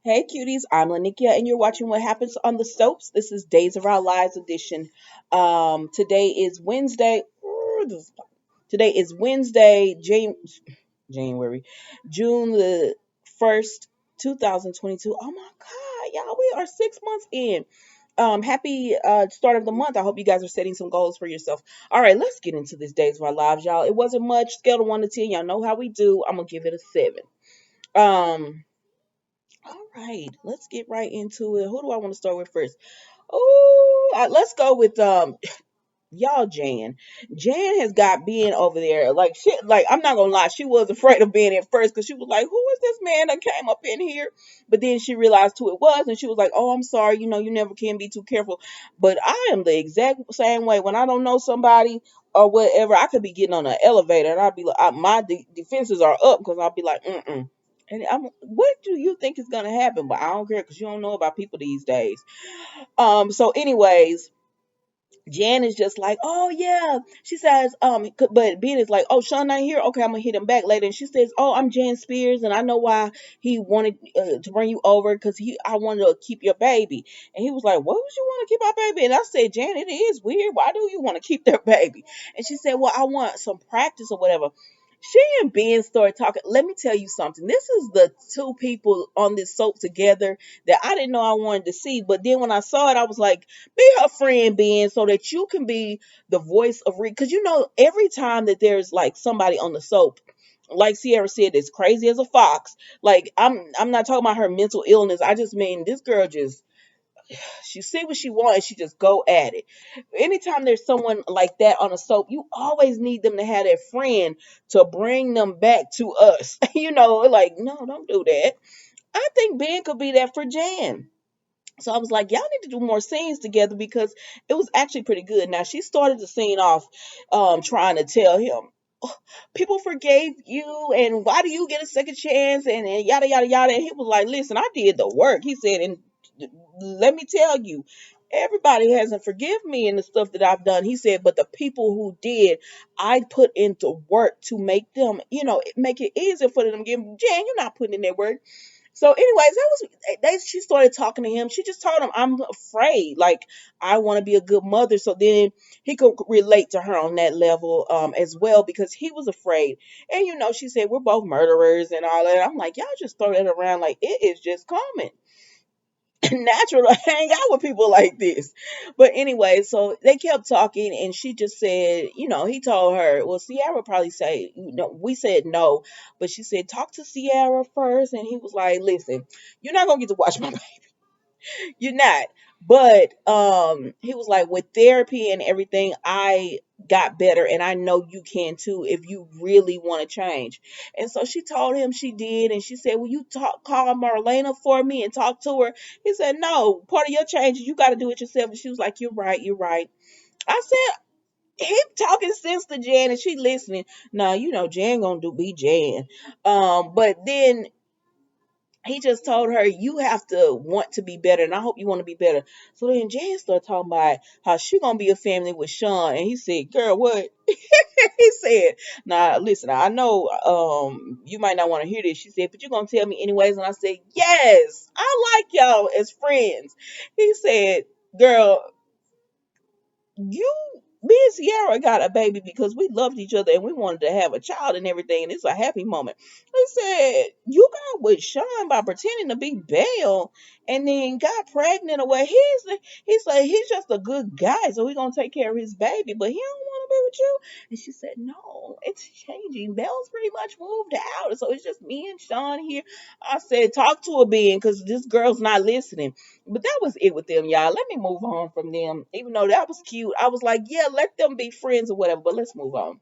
Hey cuties, I'm Lanikia and you're watching What Happens on the Soaps. This is Days of Our Lives edition. Today is Wednesday. Today is Wednesday, January, June the 1st, 2022. Oh my God, y'all, we are 6 months in. Happy start of the month. I hope you guys are setting some goals for yourself. All right, let's get into this Days of Our Lives, y'all. It wasn't much. Scale of 1 to 10. Y'all know how we do. I'm gonna give it a 7. Um, all right, let's get right into it. Who do I want to start with first? Oh, let's go with y'all Jan. Jan has got Ben over there. Like shit, like I'm not gonna lie, she was afraid of Ben at first because she was like, who is this man that came up in here? But then she realized who it was and she was like, oh, I'm sorry, you never can be too careful. But I am the exact same way. When I don't know somebody or whatever, I could be getting on an elevator and I'll be like, my defenses are up because I'll be like, mm-mm. And what do you think is gonna happen? But I don't care because you don't know about people these days. So anyways, Jan is just like, oh yeah. She says, but Ben is like, oh, Sean ain't here. Okay, I'm gonna hit him back later. And she says, oh, I'm Jan Spears, and I know why he wanted to bring you over because I wanted to keep your baby. And he was like, what would you want to keep our baby? And I said, Jan, it is weird. Why do you want to keep their baby? And she said, well, I want some practice or whatever. She and Ben started talking. Let me tell you something. This is the two people on this soap together that I didn't know I wanted to see. But then when I saw it, I was like, be her friend, Ben, so that you can be the voice of because every time that there's like somebody on the soap, like Sierra said, is crazy as a fox. Like I'm not talking about her mental illness. I just mean this girl just she see what she wants, she just go at it. Anytime there's someone like that on a soap, you always need them to have that friend to bring them back to us. Like, no, don't do that. I think Ben could be that for Jan. So I was like, y'all need to do more scenes together because it was actually pretty good. Now she started the scene off trying to tell him, "Oh, people forgave you and why do you get a second chance and yada yada yada." And he was like, listen, I did the work. He said, and let me tell you, everybody hasn't forgiven me and the stuff that I've done. He said, but the people who did, I put into work to make them, make it easier for them to give. Jan, you're not putting in that work. So, anyways, she started talking to him. She just told him, I'm afraid. Like, I want to be a good mother. So then he could relate to her on that level as well because he was afraid. And, she said, we're both murderers and all that. I'm like, y'all just throw that around like it is just common. Natural to hang out with people like this. But anyway, so they kept talking and she just said, he told her, well, Sierra probably say, we said no, but she said, talk to Sierra first. And he was like, listen, you're not going to get to watch my you're not. But he was like, with therapy and everything, I got better and I know you can too if you really want to change. And so she told him she did and she said, will you call Marlena for me and talk to her? He said, no, part of your change is you got to do it yourself. And she was like, you're right, you're right. I said, he talking sense to Jan and she listening. Now, Jan gonna be Jan. But then he just told her, you have to want to be better, and I hope you want to be better. So then Jan started talking about how she gonna be a family with Sean, and he said, girl, what? He said, nah, listen, I know you might not want to hear this. She said, but you're gonna tell me anyways. And I said, yes, I like y'all as friends. He said, girl, you me and Sierra got a baby because we loved each other and we wanted to have a child and everything, and it's a happy moment. He said, you got with Sean by pretending to be Belle and then got pregnant away. He's like, he's just a good guy, so we're gonna take care of his baby, but he don't want to be with you. And she said, no, it's changing. Belle's pretty much moved out, so it's just me and Sean here. I said, talk to her, Ben, because this girl's not listening. But that was it with them, y'all. Let me move on from them. Even though that was cute, I was like, yeah, let them be friends or whatever, but let's move on.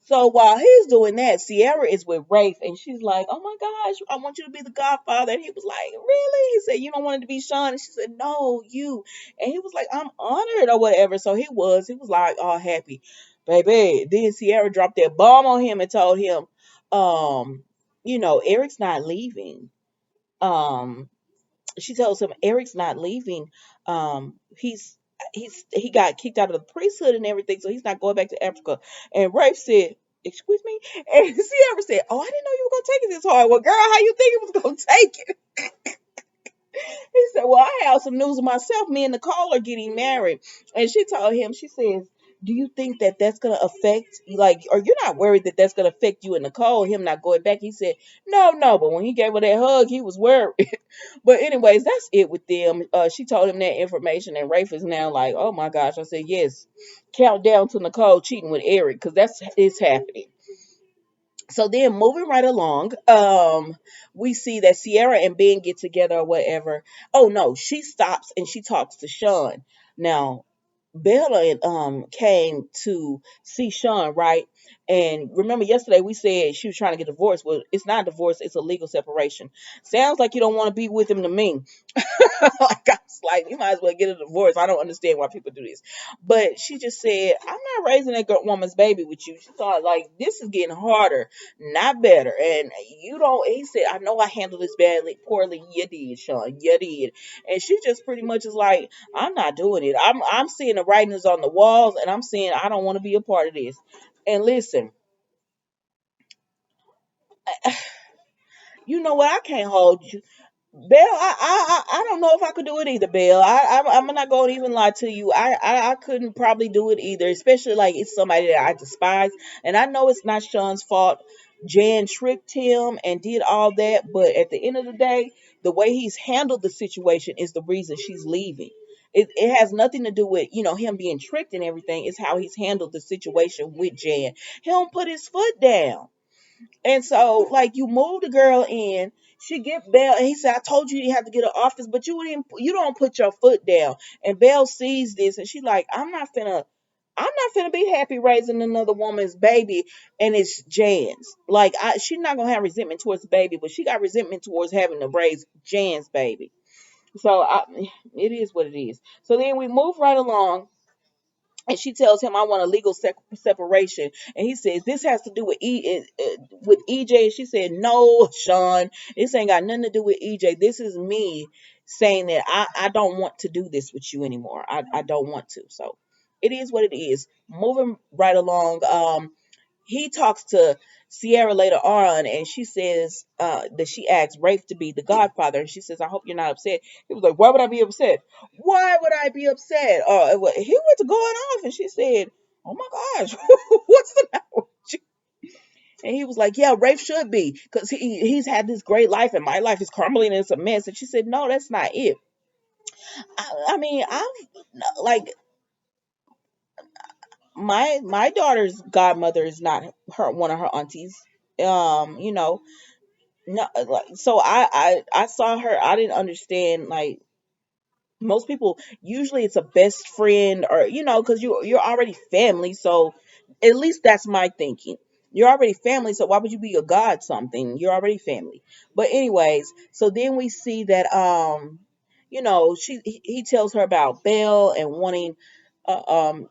So while he's doing that, Sierra is with Rafe and she's like, oh my gosh, I want you to be the godfather. And he was like, really? He said, you don't want it to be Sean? And she said, no, you. And he was like, I'm honored or whatever. So he was like all happy. Baby. Then Sierra dropped that bomb on him and told him, um, Eric's not leaving. Um, she tells him Eric's not leaving. He got kicked out of the priesthood and everything, so he's not going back to Africa. And Rafe said, excuse me. And Sierra said, "Oh, I didn't know you were gonna take it this hard." Well, girl, how you think it was gonna take it? He said, "Well, I have some news of myself. Me and Nicole are getting married." And she told him, she says, "Do you think that that's going to affect, like, or you're not worried that that's going to affect you and Nicole, him not going back?" He said, "No, no." But when he gave her that hug, he was worried. But, anyways, that's it with them. She told him that information, and Rafe is now like, "Oh my gosh." I said, "Yes, count down to Nicole cheating with Eric, because that's it's happening." So then moving right along, we see that Sierra and Ben get together or whatever. Oh no, she stops and she talks to Sean. Now, Bella came to see Sean, right? And remember yesterday we said she was trying to get divorced. Well, it's not a divorce, it's a legal separation. Sounds like you don't want to be with him to me. Like I was like, you might as well get a divorce. I don't understand why people do this. But she just said, "I'm not raising that woman's baby with you." She thought like this is getting harder, not better. And you don't. He said, "I know I handled this badly, poorly. You did, Sean. You did." And she just pretty much is like, "I'm not doing it. I'm seeing the writings on the walls, and I'm seeing I don't want to be a part of this." And listen, you know what? I can't hold you. Belle, I don't know if I could do it either, Belle. I'm not going to even lie to you. I couldn't probably do it either, especially like it's somebody that I despise. And I know it's not Sean's fault. Jan tricked him and did all that. But at the end of the day, the way he's handled the situation is the reason she's leaving. It has nothing to do with, him being tricked and everything. It's how he's handled the situation with Jan. He don't put his foot down. And so, like, you move the girl in, she get Belle, and he said, "I told you you have to get an office, but you don't put your foot down." And Belle sees this, and she like, I'm not finna be happy raising another woman's baby, and it's Jan's. Like, she's not gonna have resentment towards the baby, but she got resentment towards having to raise Jan's baby. So, it is what it is. So then we move right along, and she tells him, "I want a legal separation." And he says, "This has to do with with EJ." And she said, "No, Sean, this ain't got nothing to do with EJ. This is me saying that I don't want to do this with you anymore. I don't want to." So it is what it is. Moving right along. He talks to Sierra later on, and she says that she asks Rafe to be the godfather, and she says, "I hope you're not upset." He was like, "Why would I be upset? Why would I be upset?" He went to going off, and she said, "Oh my gosh, what's the matter with you?" And he was like, "Yeah, Rafe should be, because he's had this great life, and my life is crumbling and it's a mess." And she said, "No, that's not it. I mean, I'm like." My daughter's godmother is not her one of her aunties. You know, no, like, so I saw her. I didn't understand, like, most people usually it's a best friend, or because you're already family. So at least that's my thinking. You're already family, so why would you be a god something? You're already family. But anyways, so then we see that he tells her about Belle and wanting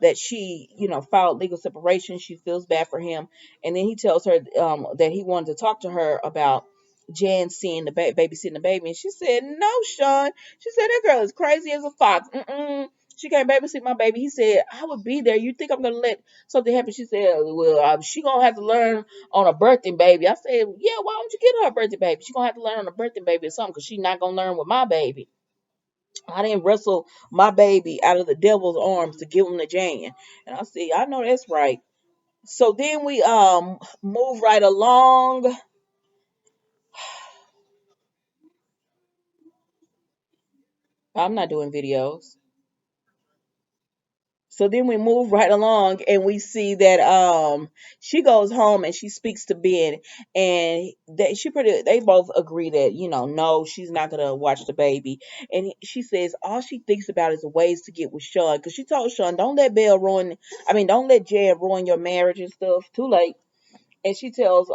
that she filed legal separation. She feels bad for him, and then he tells her that he wanted to talk to her about Jan seeing the babysitting the baby, and she said, "No, Sean." She said, "That girl is crazy as a fox. Mm-mm. She can't babysit my baby." He said, "I would be there. You think I'm gonna let something happen?" She said, "Well, she gonna have to learn on a birthday baby." I said, "Yeah, why don't you get her a birthday baby? She gonna have to learn on a birthday baby or something, because she's not gonna learn with my baby. I didn't wrestle my baby out of the devil's arms to give him to Jan." And I said, "I know that's right." So then we move right along. I'm not doing videos. So then we move right along, and we see that she goes home and she speaks to Ben, and they both agree that no, she's not gonna watch the baby. And she says all she thinks about is ways to get with Sean, because she told Sean, "Don't let don't let Jan ruin your marriage and stuff." Too late. And she tells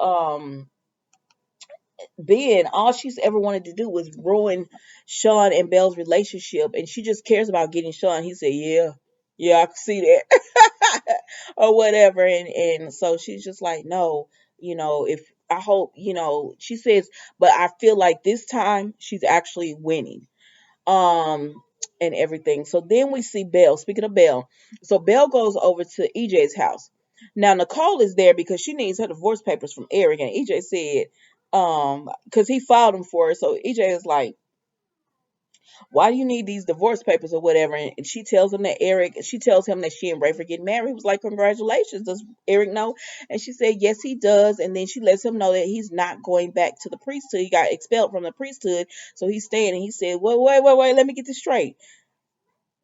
Ben all she's ever wanted to do was ruin Sean and Belle's relationship, and she just cares about getting Sean. He said, "Yeah, yeah, I can see that," or whatever. And so she's just like, "No, if I hope, she says, but I feel like this time she's actually winning." Um, and everything. So then we see Belle. Speaking of Belle, so Belle goes over to EJ's house. Now Nicole is there because she needs her divorce papers from Eric, and EJ said, because he filed them for her. So EJ is like, why do you need these divorce papers or whatever? And she tells him that she tells him that she and Rafe are getting married. He was like, congratulations. Does Eric know? And she said, yes, he does. And then she lets him know that he's not going back to the priesthood. He got expelled from the priesthood. So he's staying. And he said, well, wait, let me get this straight.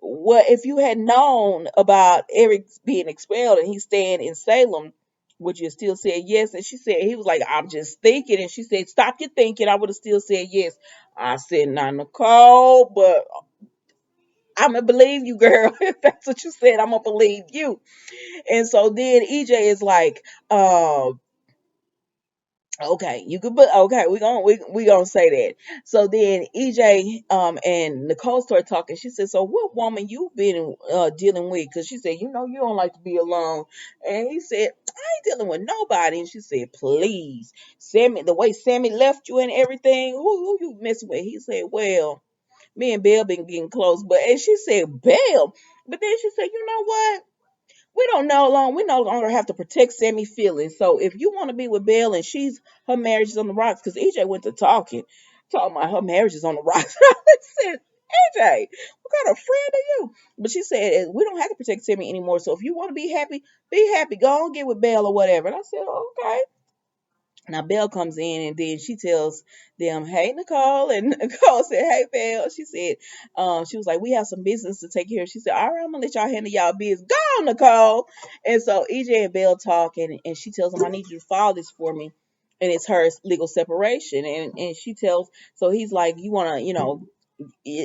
Well, if you had known about Eric being expelled and he's staying in Salem, would you still say yes? And she said, he was like, I'm just thinking. And she said, stop your thinking. I would have still said yes. I said, not Nicole, but I'm going to believe you, girl. If that's what you said, I'm going to believe you. And so then EJ is like, okay, you could, but okay, we gonna say that. So then EJ and Nicole started talking. She said, "So what woman you been dealing with?" Because she said, "You know, you don't like to be alone." And he said, "I ain't dealing with nobody." And she said, "Please, Sammy, the way Sammy left you and everything, who you messing with?" He said, "Well, me and Belle been getting close," but and she said, "Belle," but then she said, "You know what? We no longer have to protect Sammy's feelings. So if you want to be with Belle and her marriage is on the rocks, because EJ went to talking about her marriage is on the rocks." I said, EJ, what kind of friend are you? But she said, we don't have to protect Sammy anymore. So if you want to be happy, be happy. Go on, get with Belle or whatever. And I said, okay. Now Belle comes in and then she tells them, "Hey Nicole," and Nicole said, "Hey Belle." She said, she was like, "We have some business to take care of." She said, "All right, I'm gonna let y'all handle y'all business. Go on, Nicole." And so EJ and Belle talk, and she tells him, "I need you to file this for me." And it's her legal separation, and she tells, so he's like, "You wanna,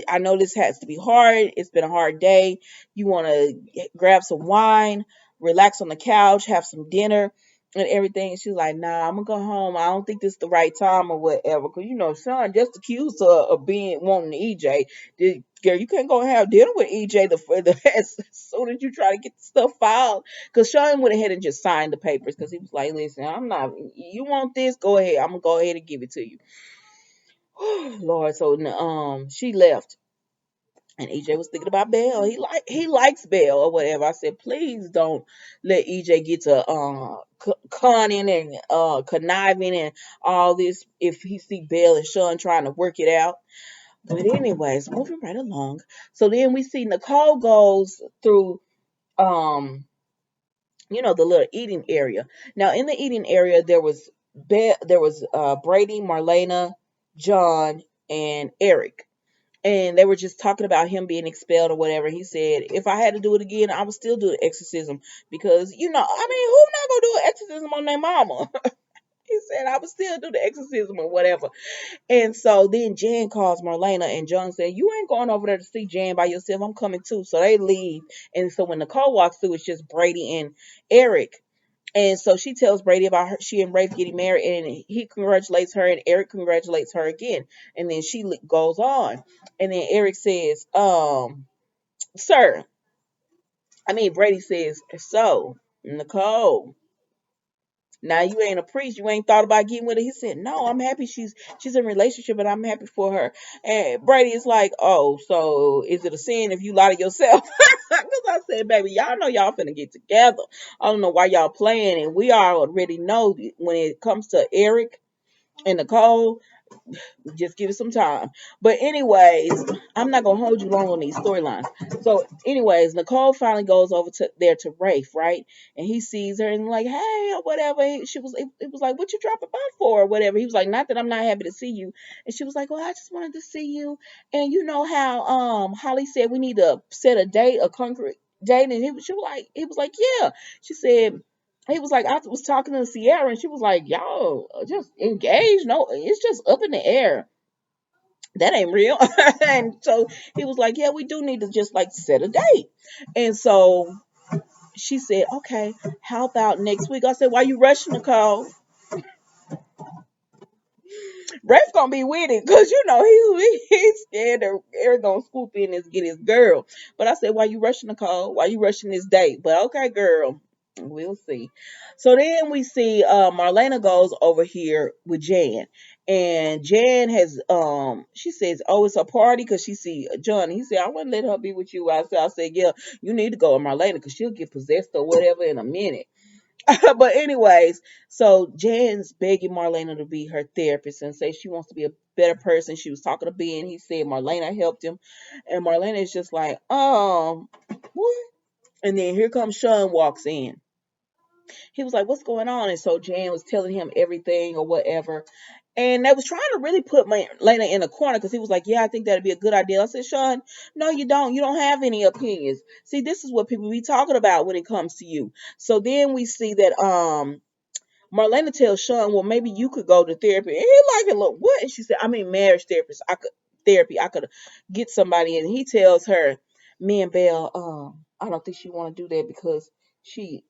I know this has to be hard. It's been a hard day. You want to grab some wine, relax on the couch, have some dinner, and everything." And she's like, "Nah, I'm gonna go home. I don't think this is the right time or whatever." Because Sean just accused her of being wanting EJ. Girl, you can't go and have dinner with EJ as soon as you try to get the stuff filed. Because Sean went ahead and just signed the papers because he was like, "Listen, I'm not. You want this? Go ahead. I'm gonna go ahead and give it to you." Lord, so she left. And EJ was thinking about Belle. He likes Belle or whatever. I said, please don't let EJ get to cunning and conniving and all this if he see Belle and Sean trying to work it out. But anyways, moving right along. So then we see Nicole goes through the little eating area. Now in the eating area there was Brady, Marlena, John, and Eric, and they were just talking about him being expelled or whatever. He said, if I had to do it again, I would still do the exorcism because, I mean, who not gonna do an exorcism on their mama? He said, I would still do the exorcism or whatever. And so then Jan calls Marlena, and John said, you ain't going over there to see Jan by yourself. I'm coming too. So they leave. And so when Nicole walks through, it's just Brady and Eric. And so she tells Brady about she and Rafe getting married, and he congratulates her, and Eric congratulates her again. And then she goes on, and then Eric says, "Sir," I mean Brady says, "So, Nicole, now you ain't a priest. You ain't thought about getting with her." He said, "No, I'm happy she's in a relationship, and I'm happy for her." And Brady is like, "Oh, so is it a sin if you lie to yourself?" Because I said, "Baby, y'all know y'all finna get together. I don't know why y'all playing, and we already know when it comes to Eric and Nicole, just give it some time." But anyways, I'm not gonna hold you long on these storylines. So, anyways, Nicole finally goes over to there to Rafe, right? And he sees her and like, hey, or whatever. It was like, what you dropping by for, or whatever. He was like, not that I'm not happy to see you. And she was like, well, I just wanted to see you. And you know how Holly said we need to set a date, a concrete date, and he was like, yeah. She said. He was like, I was talking to Sierra, and she was like, y'all just engaged. No, it's just up in the air. That ain't real. And so he was like, yeah, we do need to just like set a date. And so she said, okay, how about next week? I said, why you rushing, Nicole? Raf's gonna be with it because he's scared that Eric gonna swoop in and get his girl. But I said, why you rushing, Nicole? Why you rushing this date? But okay, girl, we'll see. So then we see Marlena goes over here with Jan, and Jan has she says, oh, it's a party because she see John. He said, I wouldn't let her be with you. I said, yeah, you need to go with Marlena because she'll get possessed or whatever in a minute. But anyways, so Jan's begging Marlena to be her therapist and say she wants to be a better person. She was talking to Ben. He said Marlena helped him, and Marlena is just like, what? And then here comes Sean walks in. He was like, "What's going on?" And so Jan was telling him everything or whatever. And they was trying to really put Marlena in a corner because he was like, "Yeah, I think that'd be a good idea." I said, "Sean, no, you don't. You don't have any opinions. See, this is what people be talking about when it comes to you." So then we see that Marlena tells Sean, "Well, maybe you could go to therapy." And he like it, look, what? And she said, "I mean, marriage therapist. I could therapy. I could get somebody." And he tells her, "Me and Belle, I don't think she want to do that because she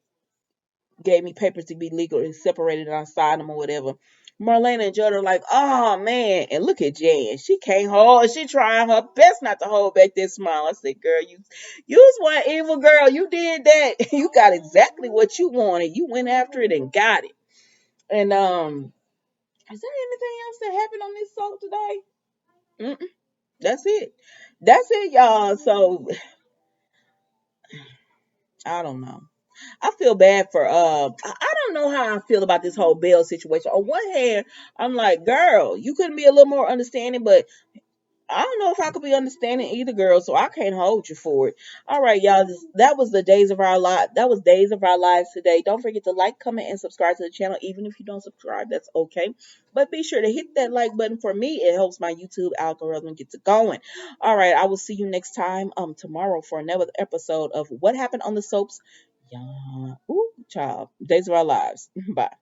gave me papers to be legally separated and I signed them or whatever." Marlena and Judd are like, "Oh man," and look at Jan. She can't hold. She trying her best not to hold back that smile. I said, "Girl, you was one evil girl. You did that. You got exactly what you wanted. You went after it and got it." And is there anything else that happened on this soap today? Mm-mm, that's it. That's it, y'all. So I don't know. I feel bad for I don't know how I feel about this whole Belle situation. On one hand, I'm like, girl, you couldn't be a little more understanding, but I don't know if I could be understanding either, girl, so I can't hold you for it. All right, y'all. That was the days of our life. That was days of our lives today. Don't forget to like, comment, and subscribe to the channel. Even if you don't subscribe, that's okay. But be sure to hit that like button for me. It helps my YouTube algorithm get to going. All right, I will see you next time tomorrow for another episode of What Happened on the Soaps. Yeah. Ooh, child. Days of our lives. Bye.